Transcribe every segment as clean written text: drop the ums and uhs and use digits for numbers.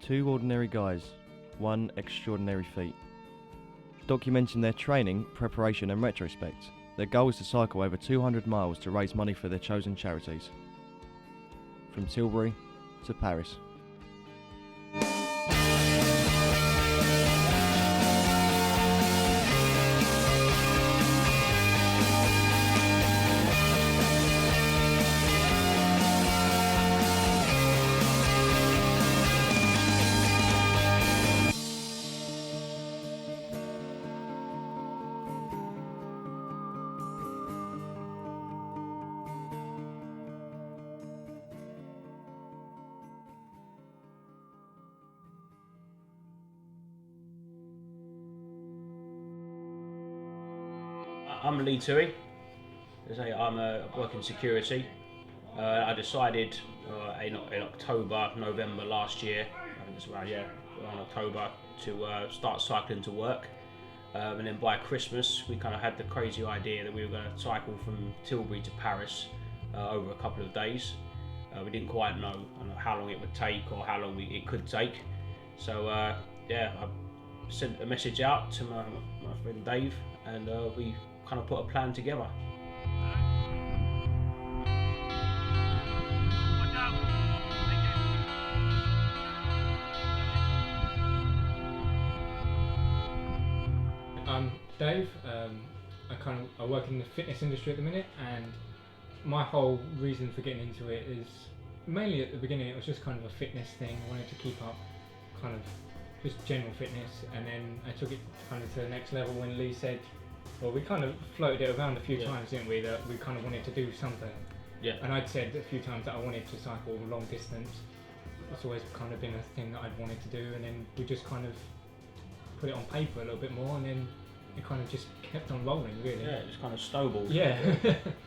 Two ordinary guys, one extraordinary feat. Documenting their training, preparation and retrospect, their goal is to cycle over 200 miles to raise money for their chosen charities. From Tilbury to Paris. I'm Lee Tooey. I'm working security. I decided in October, November last year, I think it's around October, to start cycling to work. And then by Christmas, we kind of had the crazy idea that we were going to cycle from Tilbury to Paris over a couple of days. We didn't quite know how long it would take or how long it could take. So I sent a message out to my friend Dave, and we kind of put a plan together. I'm Dave. I work in the fitness industry at the minute, and my whole reason for getting into it is mainly at the beginning it was just kind of a fitness thing. I wanted to keep up kind of just general fitness, and then I took it kind of to the next level when Lee said, well, we kind of floated it around a few times, didn't we, that we kind of wanted to do something. Yeah. And I'd said a few times that I wanted to cycle long distance. It's always kind of been a thing that I'd wanted to do, and then we just kind of put it on paper a little bit more, and then it kind of just kept on rolling, really. Yeah, it just kind of snowballed. Yeah.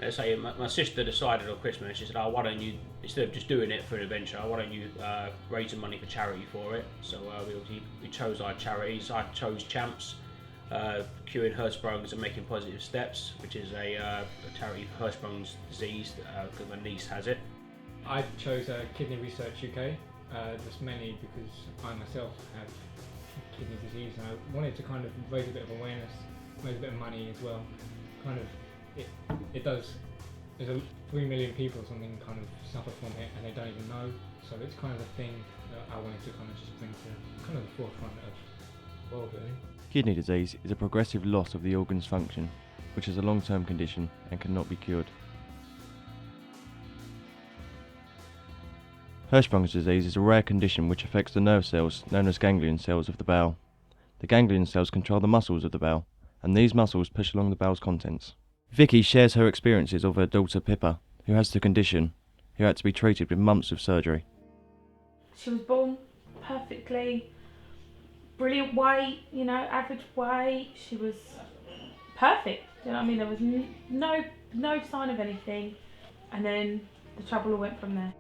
Let's say my sister decided on Christmas, she said, why don't you, instead of just doing it for an adventure, why don't you raise some money for charity for it? So we chose our charities. I chose Champs, curing Hirschsprung's and making positive steps, which is a charity for Hirschsprung's disease, because my niece has it. I chose Kidney Research UK, just mainly because I myself have kidney disease, and I wanted to kind of raise a bit of awareness, raise a bit of money as well. Kind of, it does, there's 3 million people or something kind of suffer from it, and they don't even know, so it's kind of a thing that I wanted to kind of just bring to kind of the forefront of the world, really. Kidney disease is a progressive loss of the organ's function, which is a long-term condition and cannot be cured. Hirschsprung's disease is a rare condition which affects the nerve cells known as ganglion cells of the bowel. The ganglion cells control the muscles of the bowel, and these muscles push along the bowel's contents. Vicky shares her experiences of her daughter Pippa, who has the condition, who had to be treated with months of surgery. She was born perfectly, brilliant weight, average weight. She was perfect, There was no sign of anything, and then the trouble all went from there.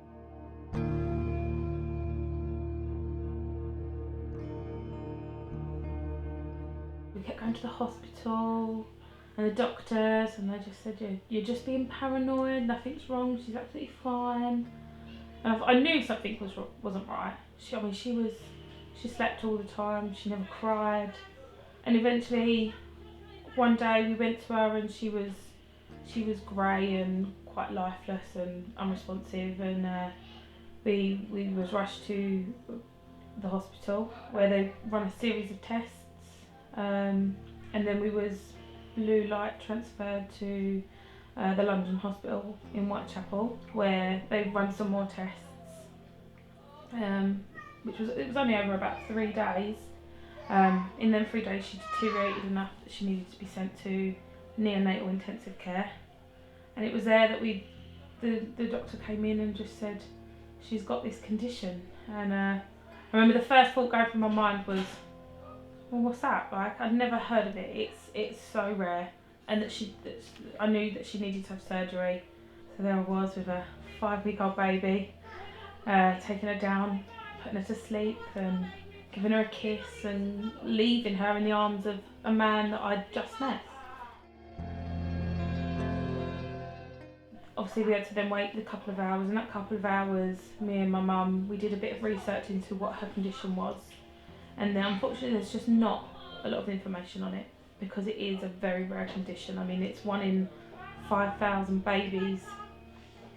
We kept going to the hospital and the doctors, and they just said, you're just being paranoid, nothing's wrong, she's absolutely fine. And I knew something wasn't right. She slept all the time, she never cried. And eventually, one day we went to her and she was grey and quite lifeless and unresponsive, and we was rushed to the hospital where they run a series of tests, and then we was blue light transferred to the London hospital in Whitechapel, where they run some more tests. It was only over about 3 days. In them 3 days she deteriorated enough that she needed to be sent to neonatal intensive care, and it was there that the doctor came in and just said, she's got this condition. And I remember the first thought going through my mind was, well, what's that? Like, I'd never heard of it. It's so rare, and that I knew that she needed to have surgery. So there I was with a 5-week-old baby, taking her down, putting her to sleep, and giving her a kiss, and leaving her in the arms of a man that I'd just met. obviously we had to then wait a couple of hours, and that couple of hours, me and my mum, we did a bit of research into what her condition was, and then unfortunately there's just not a lot of information on it, because it is a very rare condition. I mean, it's 1 in 5,000 babies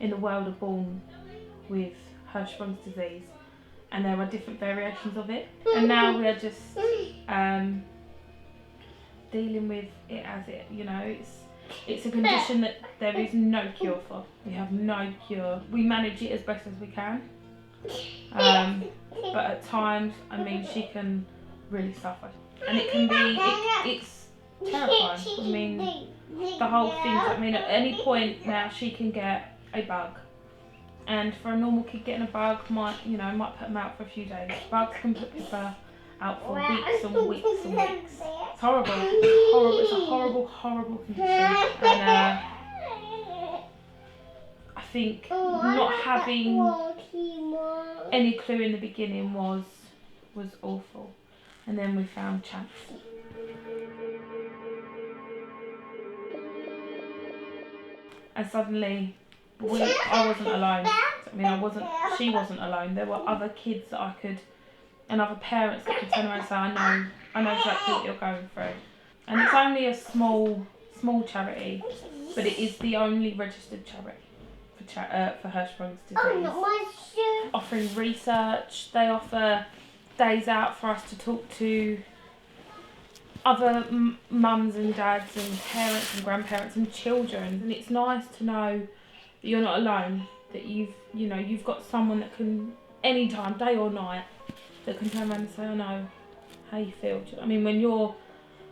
in the world are born with Hirschsprung's disease, and there are different variations of it, and now we are just dealing with it as it, you know, it's a condition that there is no cure for. We have no cure. We manage it as best as we can, but at times, I mean, she can really suffer, and it can be, it's terrifying. I mean, the whole thing, I mean, at any point now she can get a bug, and for a normal kid getting a bug might put them out for a few days. Bugs can put people out for weeks and weeks and weeks. It's horrible. It's horrible. It's a horrible, horrible condition. And I think not having any clue in the beginning was awful. And then we found Chance. And suddenly, I wasn't alone. I mean, she wasn't alone. There were other kids that and other parents that could turn around and say, I know exactly what you're going through. And it's only a small charity, but it is the only registered charity for Hirschsprung's disease. Offering research, they offer days out for us to talk to other mums and dads and parents and grandparents and children, and it's nice to know that you're not alone, that you've got someone that can, anytime, day or night, that can turn around and say, I know how you feel. I mean, when you're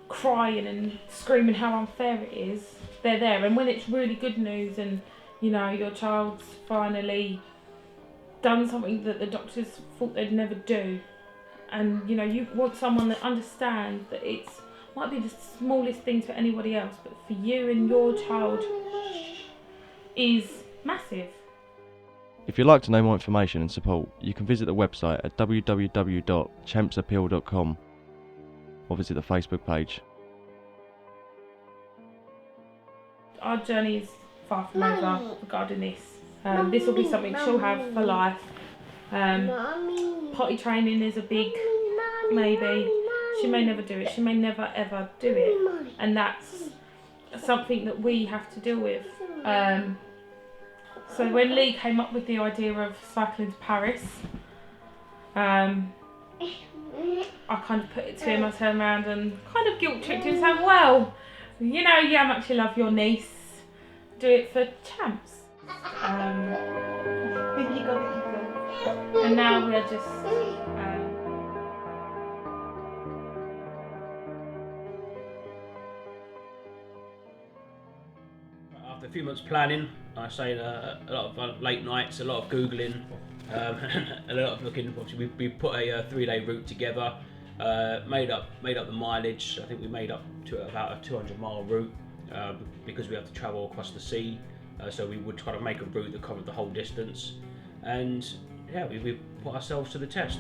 crying and screaming how unfair it is, they're there. And when it's really good news and, your child's finally done something that the doctors thought they'd never do, and, you want someone that understands that it's might be the smallest thing to anybody else, but for you and your child is massive. If you'd like to know more information and support, you can visit the website at www.champsappeal.com or visit the Facebook page. Our journey is far from over regarding this. This will be something she'll have for life. Potty training is a big maybe. She may never do it. She may never ever do it, and that's something that we have to deal with. So when Lee came up with the idea of cycling to Paris, I kind of put it to him. I turned around and kind of guilt tripped him, saying, "Well, you know how much you love your niece. Do it for Champs." And now we're just. After a few months planning, I say a lot of late nights, a lot of googling, a lot of looking. Obviously, we put a 3-day route together, made up the mileage. I think we made up to about a 200-mile route because we have to travel across the sea. So we would try to make a route that covered the whole distance, and yeah, we put ourselves to the test.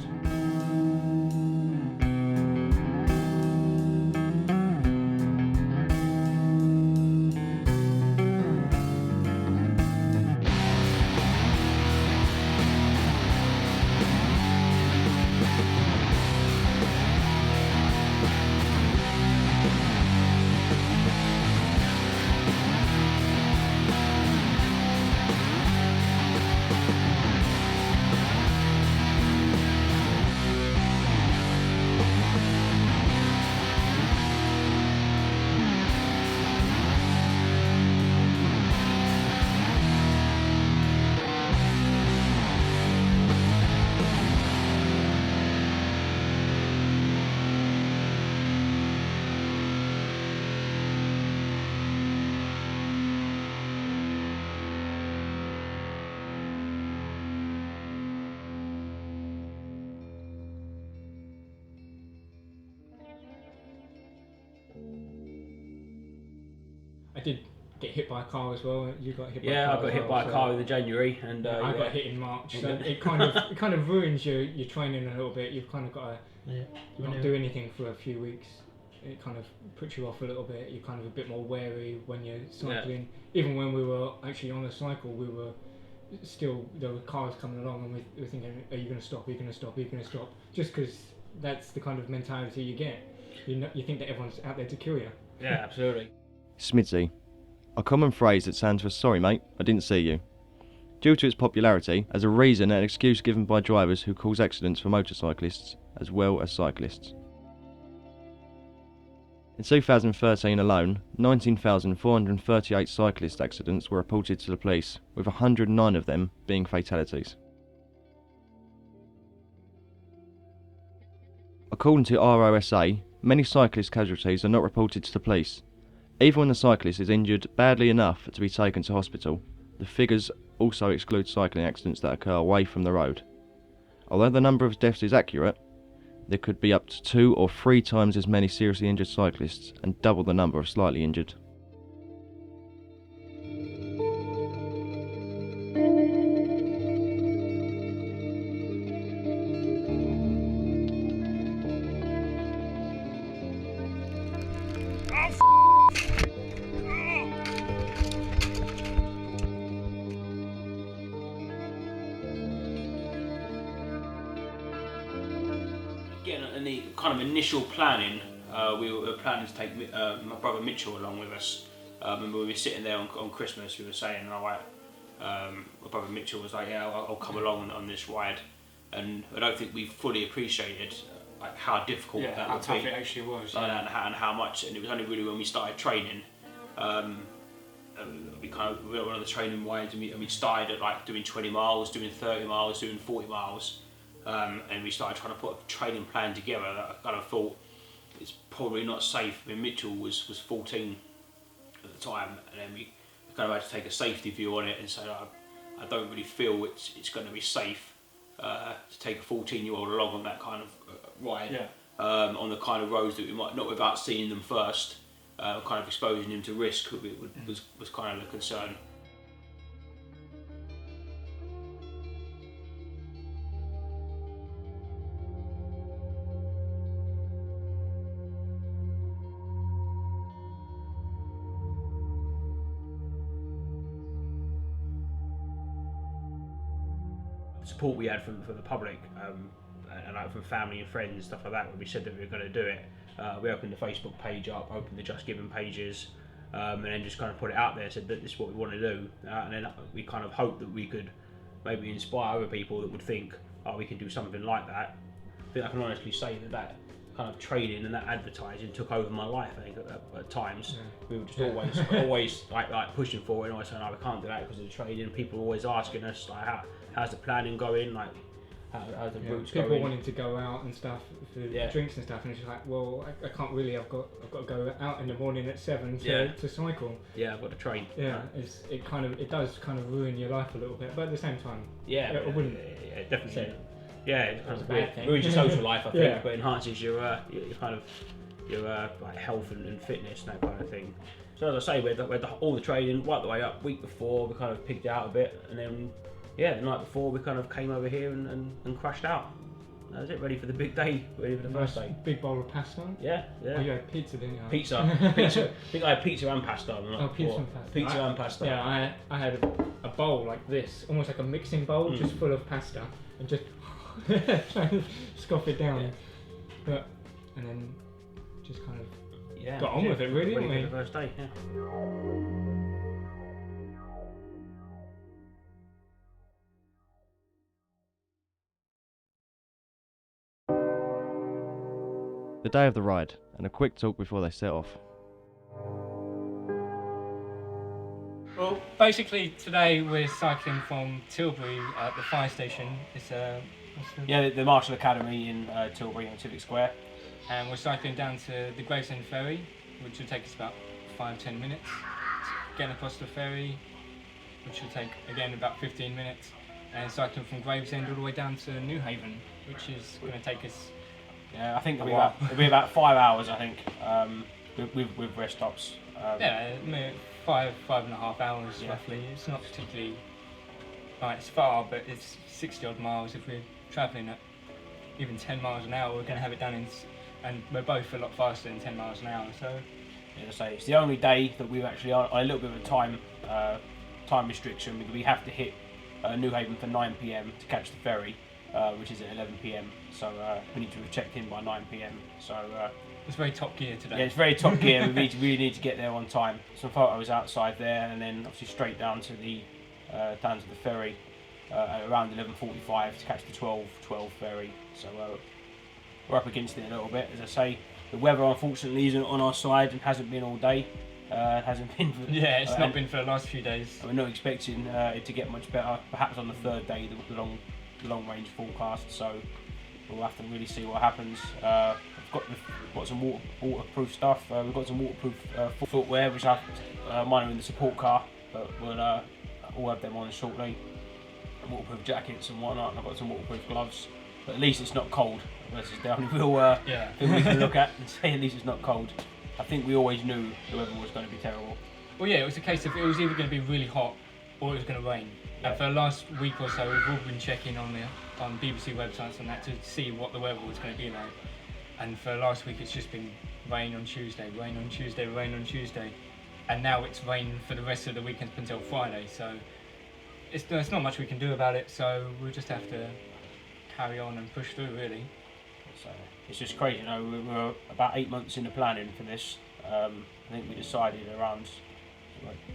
I did get hit by a car as well. You got hit by a car. Yeah, I got hit by a car in January, and I got hit in March. So it kind of ruins your training a little bit. You've kind of got to not do anything for a few weeks. it kind of puts you off a little bit. You're kind of a bit more wary when you're cycling. Even when we were actually on a cycle, we were still, there were cars coming along, and we were thinking, are you going to stop? Are you going to stop? Are you going to stop? Just because that's the kind of mentality you get. You think that everyone's out there to kill you. Yeah, absolutely. Smidsy. A common phrase that stands for sorry mate, I didn't see you. Due to its popularity, as a reason and excuse given by drivers who cause accidents for motorcyclists as well as cyclists. In 2013 alone, 19,438 cyclist accidents were reported to the police, with 109 of them being fatalities. According to ROSA, many cyclist casualties are not reported to the police. Even when the cyclist is injured badly enough to be taken to hospital, the figures also exclude cycling accidents that occur away from the road. Although the number of deaths is accurate, there could be up to 2 or 3 times as many seriously injured cyclists and double the number of slightly injured. Getting the kind of initial planning, we were planning to take my brother Mitchell along with us. And we were sitting there on Christmas, we were saying, alright, my brother Mitchell was like, yeah, I'll come along on this ride. And I don't think we fully appreciated like how difficult that how would tough be. it actually was. And how much, and it was only really when we started training. We went on the training rides, and we started at like doing 20 miles, doing 30 miles, doing 40 miles. And we started trying to put a training plan together that I kind of thought it's probably not safe. I mean, Mitchell was 14 at the time, and then we kind of had to take a safety view on it and say, I don't really feel it's going to be safe to take a 14-year-old along on that kind of ride, on the kind of roads that we might not, without seeing them first, kind of exposing him to risk was kind of the concern. Support we had from the public, and like from family and friends and stuff like that, when we said that we were going to do it, we opened the Facebook page up, opened the Just Giving pages, and then just kind of put it out there, said that this is what we want to do, and then we kind of hoped that we could maybe inspire other people that would think, oh, we can do something like that. I think I can honestly say that kind of training and that advertising took over my life. I think at times we were just always like pushing forward, and always saying, "No, we can't do that because of the training." People were always asking us, like, how's the planning going? Like, how's the routes going? People wanting to go out and stuff for drinks and stuff, and it's just like, well, I can't really. I've got to go out in the morning at 7 to cycle. Yeah, I've got to train. Yeah, it does kind of ruin your life a little bit, but at the same time, I wouldn't. Yeah, definitely. Yeah, it's kind of bad thing. ruins your social life, I think, but enhances your kind of your like health and fitness and that kind of thing. So as I say, we had all the training right the way up. Week before, we kind of picked it out a bit, and then the night before we kind of came over here and crashed out. That was it, ready for the big day, ready for the first day. Big bowl of pasta. Yeah. Oh, you had pizza, didn't you? Pizza. I think I had pizza and pasta. Pizza and pasta. Pizza and pasta. Yeah, I had a bowl like this, almost like a mixing bowl, just full of pasta, and just trying to scoff it down. And then just kind of got on with it, really, didn't we? For the first day, The day of the ride, and a quick talk before they set off. Well, basically today we're cycling from Tilbury at the fire station. It's the Marshall Academy in Tilbury on Civic Square. And we're cycling down to the Gravesend ferry, which will take us about 5-10 minutes. Getting across the ferry, which will take again about 15 minutes, and cycling from Gravesend all the way down to Newhaven, which is going to take us. Yeah, I think it'll be about 5 hours. I think with rest stops. 5.5 hours roughly. It's not particularly. It's far, but it's 60 odd miles. If we're travelling at even 10 miles an hour, we're going to have it done in and we're both a lot faster than 10 miles an hour. So Yeah, so it's the only day that we've actually on a little bit of a time restriction, because we have to hit New Haven for 9 p.m. to catch the ferry, which is at 11 p.m. So we need to have checked in by 9 p.m. So it's very Top Gear today. yeah, it's very Top Gear. We really need to get there on time. Some photos outside there, and then obviously straight down to the ferry at around 11:45 to catch the 12:12 ferry. So we're up against it a little bit. As I say, the weather unfortunately isn't on our side and hasn't been all day. Hasn't been. Yeah, it's not been for the last few days. We're not expecting it to get much better. Perhaps on the third day, the long range forecast. So we'll have to really see what happens. We've got some waterproof stuff. We've got some waterproof footwear, which mine are in the support car, but we'll have them on shortly. Waterproof jackets and whatnot. And I've got some waterproof gloves. But at least it's not cold. This is the only real thing we can look at and say at least it's not cold. I think we always knew the weather was going to be terrible. Well, yeah, it was a case of it was either going to be really hot or it was going to rain. Yeah. And for the last week or so, we've all been checking on BBC websites and that to see what the weather was going to be like. And for the last week, it's just been rain on Tuesday, rain on Tuesday, rain on Tuesday, and now it's rain for the rest of the weekend until Friday. So it's not much we can do about it. So we'll just have to carry on and push through, really. So it's just crazy. You know, we were about 8 months into planning for this. I think we decided around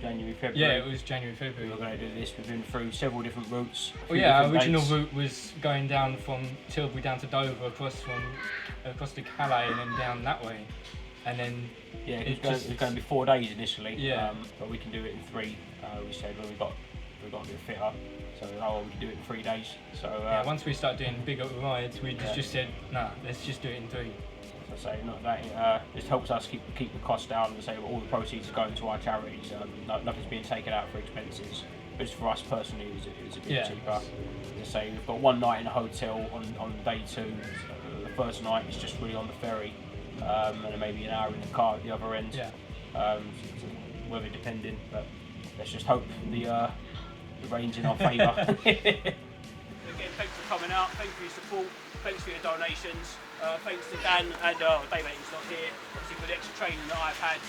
January, February. Yeah, it was January, We February. were going to do this. We've been through several different routes. Well, yeah, our original route was going down from Tilbury down to Dover, across to Calais, and then down that way. And then yeah, it was going to be 4 days initially. Yeah. But we can do it in 3. We said when we got a bit fitter, so we can do it in 3 days. So yeah, once we start doing bigger rides, we just said, nah, let's just do it in 3. As I say, not that just helps us keep the cost down. And say all the proceeds are going to our charities. Nothing's being taken out for expenses. But just for us personally, it was a bit cheaper. As I say, we've got 1 night in a hotel on day 2. So the first night is just really on the ferry, and then maybe an hour in the car at the other end. Yeah. Weather depending, but let's just hope the rain's in our favour. Again, thanks for coming out. Thanks for your support. Thanks for your donations. Thanks to Dan and Dave Aiton's not here. Obviously for the extra training that I've had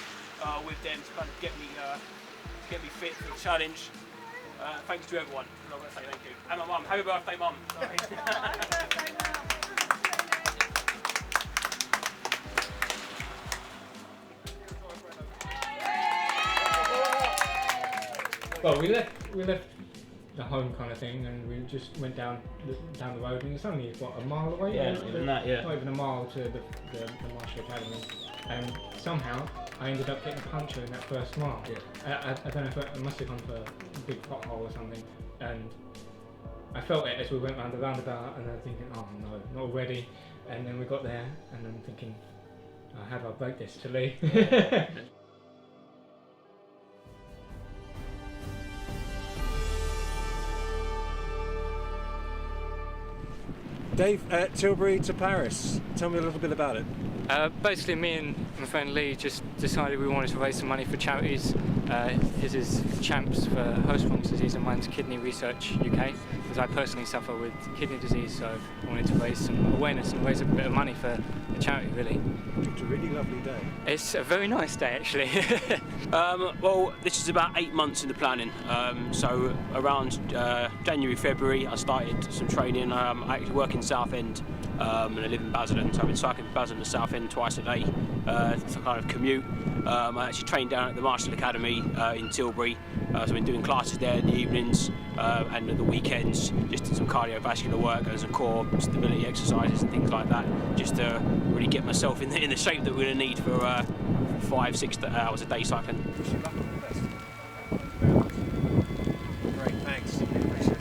with them to kind of get me fit for the challenge. Thanks to everyone. I'm going to say thank you. And my mum. Happy birthday, mum. Sorry. Well, we left the home kind of thing, and we just went down the road, and it's only a mile away. Yeah, not even that. Yeah. Not even a mile to the Marshall Academy, and somehow I ended up getting a puncture in that first mile. Yeah. I don't know if I must have gone for a big pothole or something, and I felt it as we went round the roundabout, and I was thinking, oh no, not already. And then we got there, and I'm thinking, how do I break this to Lee? Dave, Tilbury to Paris. Tell me a little bit about it. Basically, me and my friend Lee just decided we wanted to raise some money for charities. His is Champs for Hirschsprung's disease, and mine's Kidney Research UK, because I personally suffer with kidney disease, so I wanted to raise some awareness and raise a bit of money for the charity, really. It's a really lovely day. It's a very nice day, actually. Well, this is about 8 months in the planning. So around January, February, I started some training. I actually work in Southend, and I live in Basildon, so I've been cycling from Basildon to Southend twice a day to kind of commute. I actually trained down at the Marshall Academy in Tilbury, so I've been doing classes there in the evenings and at the weekends, just did some cardiovascular work and some core stability exercises and things like that, just to really get myself in the shape that we're going to need for 5-6 hours a day cycling. Wish you luck and the best. Great, thanks. Appreciate it.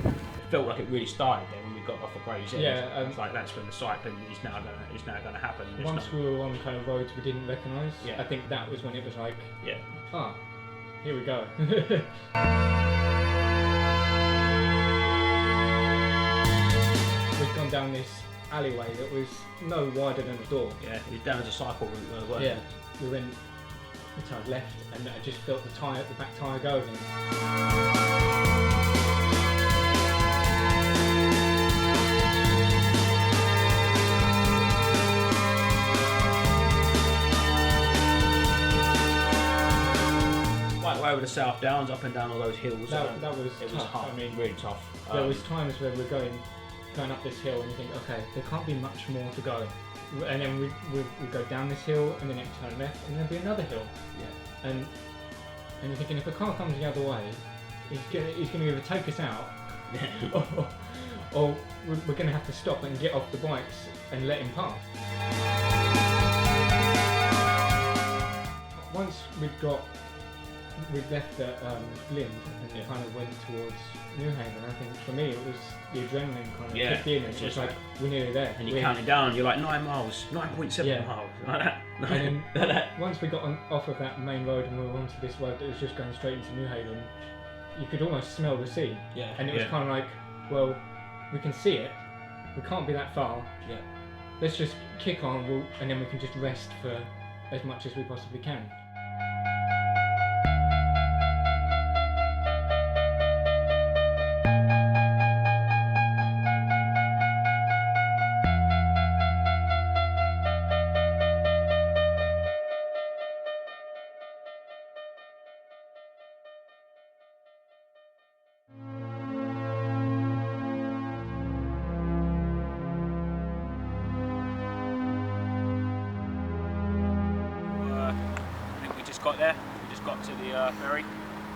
It felt like it really started then when we got off of Graves End. Yeah, It's like that's when the cycling is now going to happen. Once we were on kind of roads we didn't recognise, Yeah. I think that was when it was like, Yeah. here we go. We'd gone down this alleyway that was no wider than a door. Yeah, it's down as a cycle route as well. Yeah, we went the tide left, and I just felt the back tyre go again. over the South Downs, up and down all those hills. That was it was tough. hard. I mean, really tough. there was times where we're going up this hill and you think, okay, there can't be much more to go. And then we go down this hill and then it turn left and then there'll be another hill. Yeah. And you're thinking, if a car comes the other way, he's gonna either take us out or we're gonna have to stop and get off the bikes and let him pass. Once we'd left at Lind and kind of went towards Newhaven, I think for me it was the adrenaline kind of kicked in. It's just like, we're nearly there. And you're counting down, you're like 9 miles, 9.7 miles, like that. And then once we got off of that main road and we were onto this road that was just going straight into Newhaven, you could almost smell the sea. Yeah. And it was kind of like, well, we can see it, we can't be that far. Yeah. Let's just kick on and then we can just rest for as much as we possibly can. Got there, we just got to the ferry.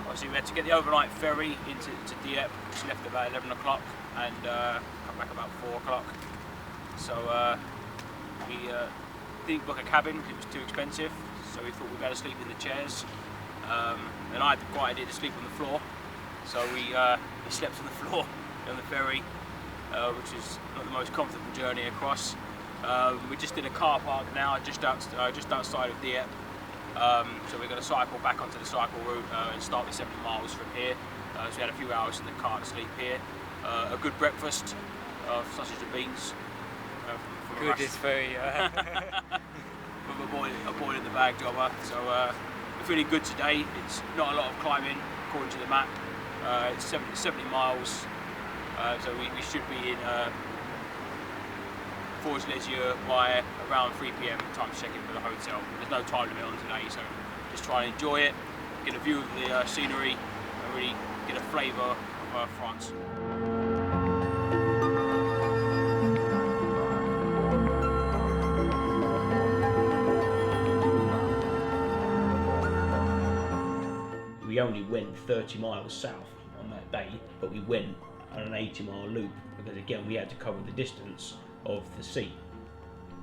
Obviously we had to get the overnight ferry into Dieppe, which left about 11 o'clock and come back about 4 o'clock. So we didn't book a cabin because it was too expensive, so we thought we'd better sleep in the chairs. And I had the bright idea to sleep on the floor, so we slept on the floor on the ferry, which is not the most comfortable journey across. We just did a car park now just outside of Dieppe. So we're going to cycle back onto the cycle route and start the 70 miles from here. So we had a few hours in the car to sleep here. A good breakfast of sausage and beans. Good is very... From a boy in the bag jobber. So we're feeling good today. It's not a lot of climbing according to the map. It's 70 miles. So we should be in Forges Les Yeux by around 3 PM, time to check in for the hotel. There's no time limit on today, so just try and enjoy it, get a view of the scenery, and really get a flavour of France. We only went 30 miles south on that day, but we went on an 80-mile loop because again we had to cover the distance of the sea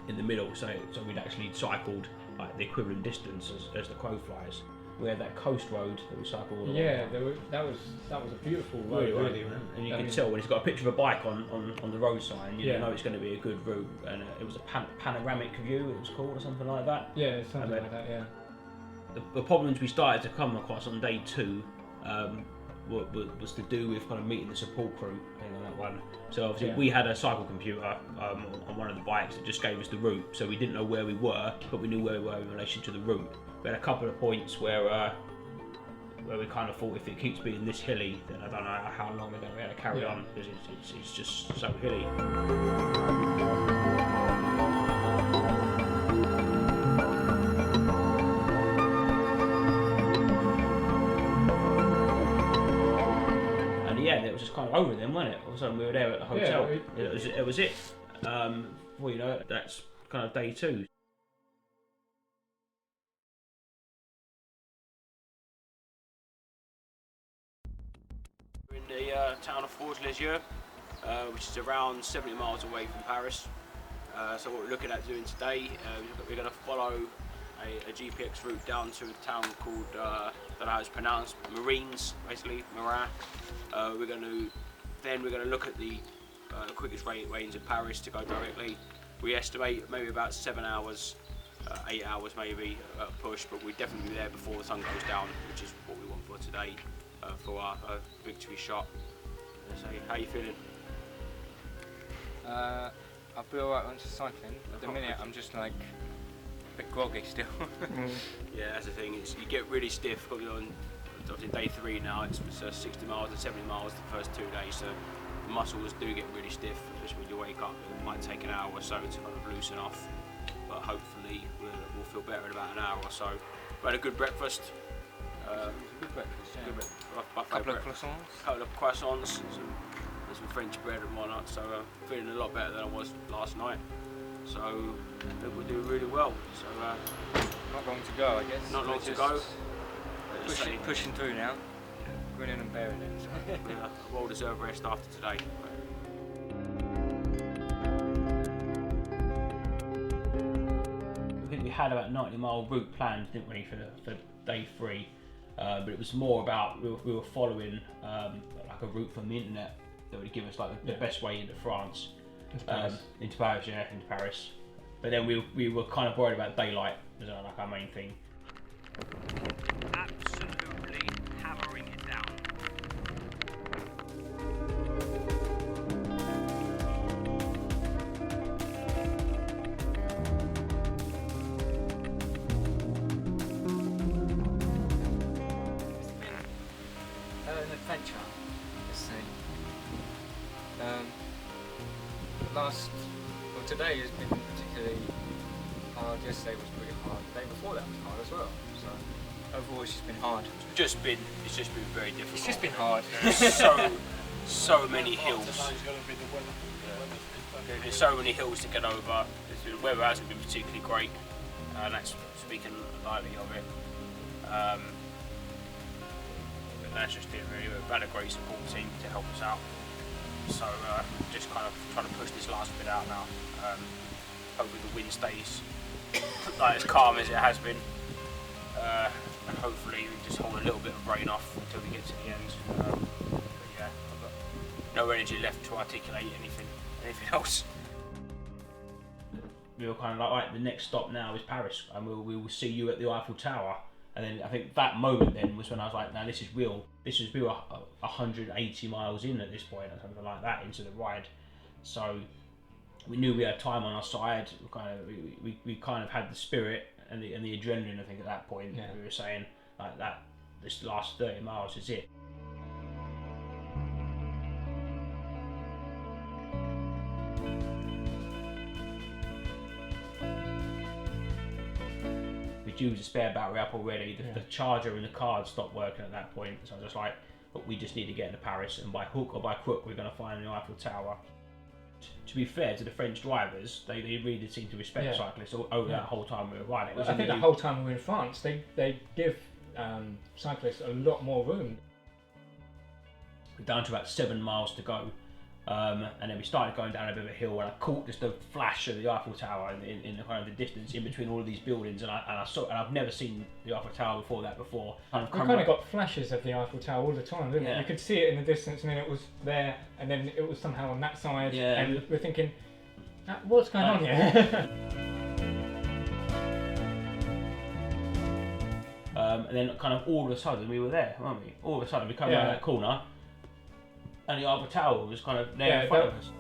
in the middle, so we'd actually cycled like the equivalent distance as the crow flies. We had that coast road that we cycled all the way. Yeah, that was a beautiful road, really. And you can tell when it's got a picture of a bike on the road sign, you know it's going to be a good route. And it was a panoramic view, it was called, or something like that. Yeah, something like that. Yeah. The problems we started to come across on day 2 was to do with kind of meeting the support crew on that one. So obviously we had a cycle computer on one of the bikes that just gave us the route, so we didn't know where we were, but we knew where we were in relation to the route. We had a couple of points where we kind of thought if it keeps being this hilly, then I don't know how long we're going to be able to carry on, because it's just so hilly. Yeah, it was just kind of over then, wasn't it? All of a sudden we were there at the hotel. Yeah, it was it. Well, you know, that's kind of day 2. We're in the town of Forges Les Yeux, which is around 70 miles away from Paris. So what we're looking at doing today, we're going to follow a GPX route down to a town called, I don't know how it's pronounced, Marines, basically, Marin. We're going to look at the quickest lanes in Paris to go directly. We estimate maybe about 7 hours, 8 hours maybe push, but we'll definitely be there before the sun goes down, which is what we want for today, for our victory shot. So, how are you feeling? I'll be alright onto cycling. At the minute I'm just like a bit groggy still. Yeah, that's the thing, you get really stiff. On day 3 now, it's 60 miles and 70 miles the first 2 days, so the muscles do get really stiff, especially when you wake up. It might take an hour or so to kind of loosen off, but hopefully we'll feel better in about an hour or so. We had a good breakfast, Good breakfast, yeah. Good breakfast. A couple of croissants. Couple of croissants, and some French bread and whatnot. So feeling a lot better than I was last night. So I think we'll do really well. So Not long to go, I guess. not long We're to just go. Pushing through now. Grinning and bearing it. Yeah, well deserved rest after today. I think we had about 90-mile route planned, didn't we, for day 3? But it was more about we were following like a route from the internet that would give us like the best way into France. Into Paris. But then we were kind of worried about daylight as like our main thing. Absolutely hammering it down. It's been an adventure, let's say. Today has been particularly hard. Yesterday was pretty hard. The day before that was hard as well. So overall, it's just been hard. It's just been very difficult. It's just been hard. so many hills. There's so many hills to get over. The weather hasn't been particularly great, and that's speaking lightly of it. But that's just it really. We've had a great support team to help us out. So just kind of trying to push this last bit out now. Hopefully the wind stays like as calm as it has been. And hopefully we just hold a little bit of rain off until we get to the end. But yeah, I've got no energy left to articulate anything else. We were kind of like, right, the next stop now is Paris, and we will see you at the Eiffel Tower. And then I think that moment then was when I was like, now this is real. We were 180 miles in at this point or something like that into the ride. So we knew we had time on our side. We kind of had the spirit and the adrenaline. I think at that point we were saying like that. This last 30 miles is it. Used a spare battery up already. The charger and the card stopped working at that point, so I was just like, but we just need to get into Paris, and by hook or by crook we're going to find the Eiffel Tower. To be fair to the French drivers, they really did seem to respect cyclists over that whole time we were riding. I think the whole time we were in France, they give cyclists a lot more room. We're down to about 7 miles to go. And then we started going down a bit of a hill, and I caught just a flash of the Eiffel Tower in the kind of the distance in between all of these buildings, and I've never seen the Eiffel Tower before that. We kind of got flashes of the Eiffel Tower all the time, didn't we? You could see it in the distance, and then it was there, and then it was somehow on that side, and we're thinking, what's going on here? And then kind of all of a sudden we were there, weren't we? All of a sudden we come around that corner, and the Eiffel Tower was kind of there in front of us.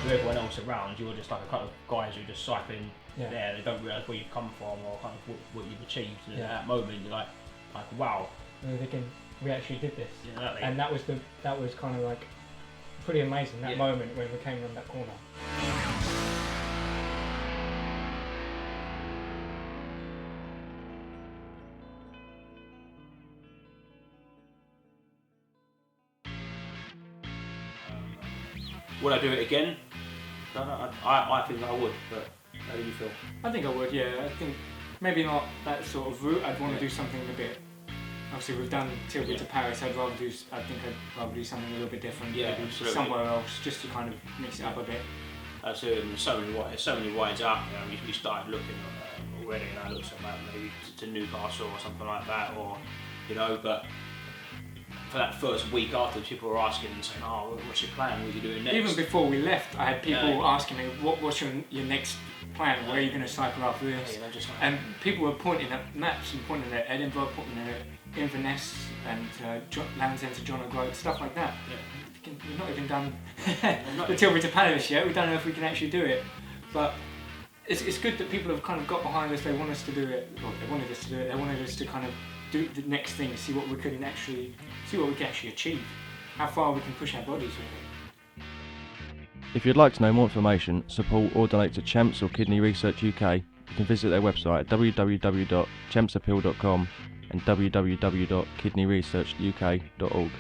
With everyone else around, you're just like a couple of guys who are just cycling there. They don't realise where you've come from or kind of what you've achieved. And at that moment, you're like wow. And we're thinking, we actually did this. Exactly. And that was kind of like pretty amazing, that moment when we came around that corner. Would I do it again? No, I think I would, but how do you feel? I think I would, yeah. I think maybe not that sort of route. I'd want to do something a bit. Obviously, we've done Tilbury to Paris. I'd rather do something a little bit different. Yeah, maybe absolutely. Somewhere else, just to kind of mix it up a bit. Absolutely. There's so many rides out. We started looking already, and I looked at maybe to Newcastle or something like that, or but. For that first week after, people were asking and saying, "Oh, what's your plan? What are you doing next?" Even before we left, I had people asking me, "What's your next plan? Where are you going to cycle after this?" And people were pointing at maps and pointing at Edinburgh, pointing at Inverness and Land's End to John O'Groat, stuff like that. Yeah. We've not even done the Tilbury to Paris yet. We don't know if we can actually do it, but it's good that people have kind of got behind us. They want us to do it. Well, they wanted us to do it. They wanted us to kind of do the next thing, see what we can actually achieve. how far we can push our bodies really. If you'd like to know more information, support or donate to Champs or Kidney Research UK, you can visit their website at www.champsappeal.com and www.kidneyresearchuk.org.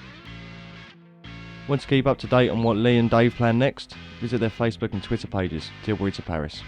Want to keep up to date on what Lee and Dave plan next? Visit their Facebook and Twitter pages, Tilbury to Paris.